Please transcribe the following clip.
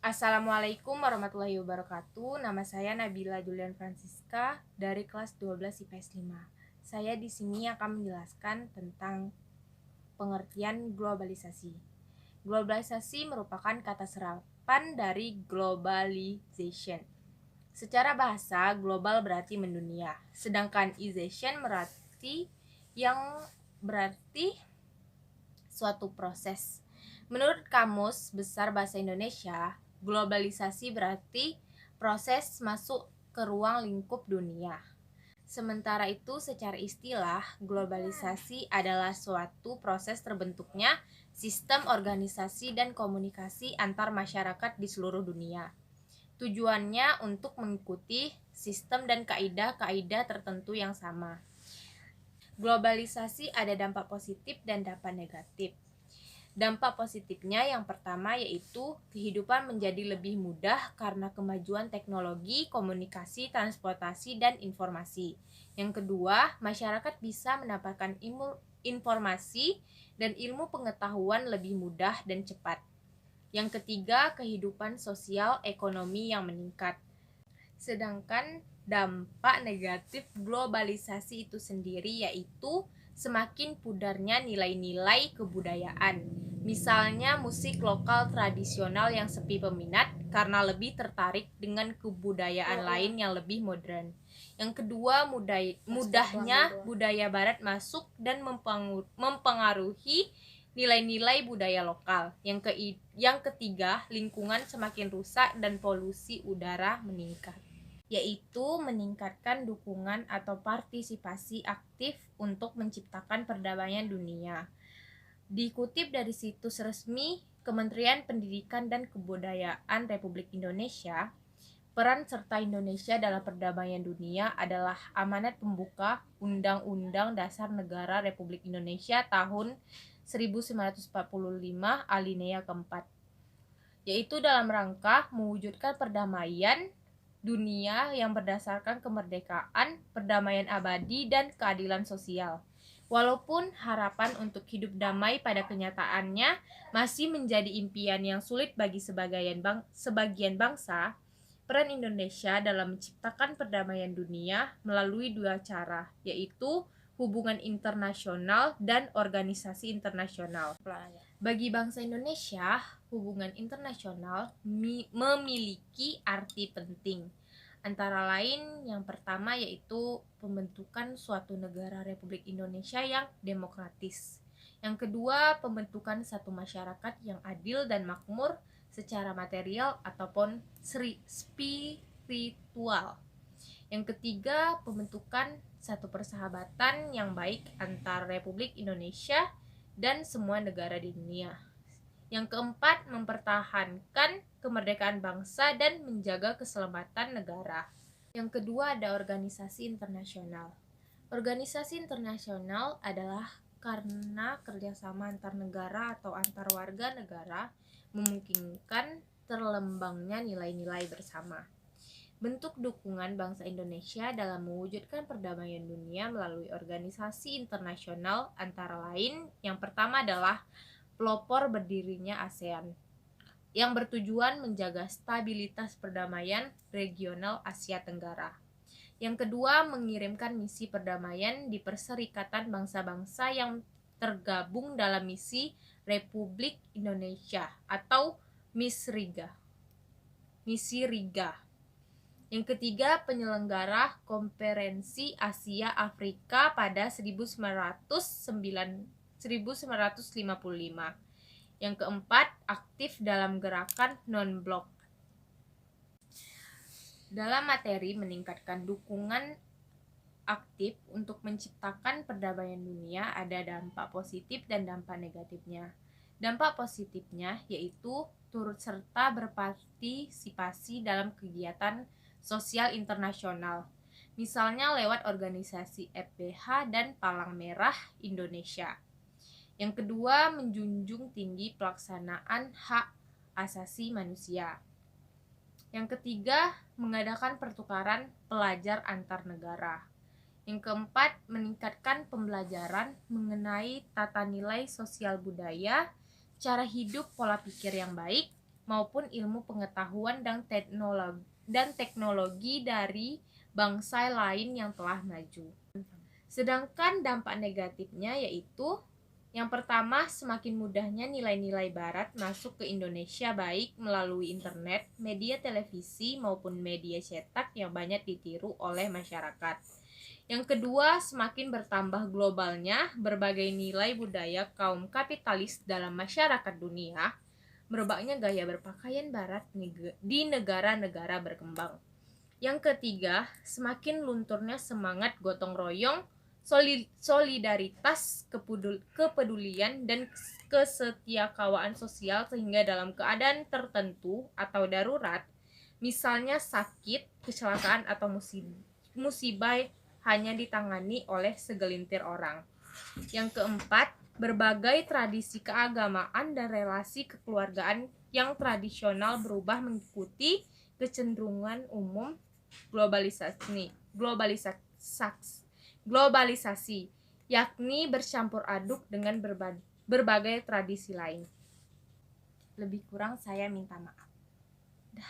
Assalamualaikum warahmatullahi wabarakatuh. Nama saya Nabila Julian Francisca dari kelas 12 IPS 5. Saya di sini akan menjelaskan tentang pengertian globalisasi. Globalisasi merupakan kata serapan dari globalization. Secara bahasa, global berarti mendunia, sedangkan ization berarti suatu proses. Menurut Kamus Besar Bahasa Indonesia, globalisasi berarti proses masuk ke ruang lingkup dunia. Sementara itu, secara istilah, globalisasi adalah suatu proses terbentuknya sistem organisasi dan komunikasi antar masyarakat di seluruh dunia. Tujuannya untuk mengikuti sistem dan kaidah-kaidah tertentu yang sama. Globalisasi ada dampak positif dan dampak negatif. Dampak positifnya yang pertama yaitu kehidupan menjadi lebih mudah karena kemajuan teknologi, komunikasi, transportasi, dan informasi. Yang kedua, masyarakat bisa mendapatkan informasi dan ilmu pengetahuan lebih mudah dan cepat. Yang ketiga, kehidupan sosial ekonomi yang meningkat. Sedangkan dampak negatif globalisasi itu sendiri yaitu semakin pudarnya nilai-nilai kebudayaan. Misalnya musik lokal tradisional yang sepi peminat karena lebih tertarik dengan kebudayaan lain yang lebih modern. Yang kedua, mudahnya budaya barat masuk dan mempengaruhi nilai-nilai budaya lokal. Yang ketiga, lingkungan semakin rusak dan polusi udara meningkat, yaitu meningkatkan dukungan atau partisipasi aktif untuk menciptakan perdamaian dunia. Dikutip dari situs resmi Kementerian Pendidikan dan Kebudayaan Republik Indonesia, peran serta Indonesia dalam perdamaian dunia adalah amanat pembuka Undang-Undang Dasar Negara Republik Indonesia tahun 1945 alinea keempat, yaitu dalam rangka mewujudkan perdamaian dunia yang berdasarkan kemerdekaan, perdamaian abadi, dan keadilan sosial. Walaupun harapan untuk hidup damai pada kenyataannya masih menjadi impian yang sulit bagi sebagian bangsa, peran Indonesia dalam menciptakan perdamaian dunia melalui dua cara, yaitu hubungan internasional dan organisasi internasional. Bagi bangsa Indonesia, hubungan internasional memiliki arti penting. Antara lain, yang pertama yaitu pembentukan suatu negara Republik Indonesia yang demokratis. Yang kedua, pembentukan satu masyarakat yang adil dan makmur secara material ataupun spiritual. Yang ketiga, pembentukan satu persahabatan yang baik antara Republik Indonesia dan semua negara di dunia. Yang keempat, mempertahankan kemerdekaan bangsa dan menjaga keselamatan negara. Yang kedua ada organisasi internasional. Organisasi internasional adalah karena kerjasama antar negara atau antar warga negara memungkinkan terlembangnya nilai-nilai bersama. Bentuk dukungan bangsa Indonesia dalam mewujudkan perdamaian dunia melalui organisasi internasional antara lain, yang pertama adalah pelopor berdirinya ASEAN, yang bertujuan menjaga stabilitas perdamaian regional Asia Tenggara. Yang kedua, mengirimkan misi perdamaian di Perserikatan Bangsa-Bangsa yang tergabung dalam misi Republik Indonesia atau Misi Riga. Yang ketiga, penyelenggara Konferensi Asia Afrika pada 1955. Yang keempat, aktif dalam gerakan non-blok. Dalam materi meningkatkan dukungan aktif untuk menciptakan perdamaian dunia, ada dampak positif dan dampak negatifnya. Dampak positifnya yaitu turut serta berpartisipasi dalam kegiatan sosial internasional, misalnya lewat organisasi FBH dan Palang Merah Indonesia. Yang kedua, menjunjung tinggi pelaksanaan hak asasi manusia. Yang ketiga, mengadakan pertukaran pelajar antar negara. Yang keempat, meningkatkan pembelajaran mengenai tata nilai sosial budaya, cara hidup, pola pikir yang baik, maupun ilmu pengetahuan dan teknologi dari bangsa lain yang telah maju. Sedangkan dampak negatifnya yaitu yang pertama, semakin mudahnya nilai-nilai barat masuk ke Indonesia baik melalui internet, media televisi maupun media cetak yang banyak ditiru oleh masyarakat. Yang kedua, semakin bertambah globalnya berbagai nilai budaya kaum kapitalis dalam masyarakat dunia, merebaknya gaya berpakaian barat di negara-negara berkembang. Yang ketiga, semakin lunturnya semangat gotong royong, solidaritas, kepedulian, dan kesetiakawanan sosial sehingga dalam keadaan tertentu atau darurat, misalnya sakit, kecelakaan, atau musibah hanya ditangani oleh segelintir orang. Yang keempat, berbagai tradisi keagamaan dan relasi kekeluargaan yang tradisional berubah mengikuti kecenderungan umum globalisasi, yakni bercampur aduk dengan berbagai tradisi lain. Lebih kurang saya minta maaf.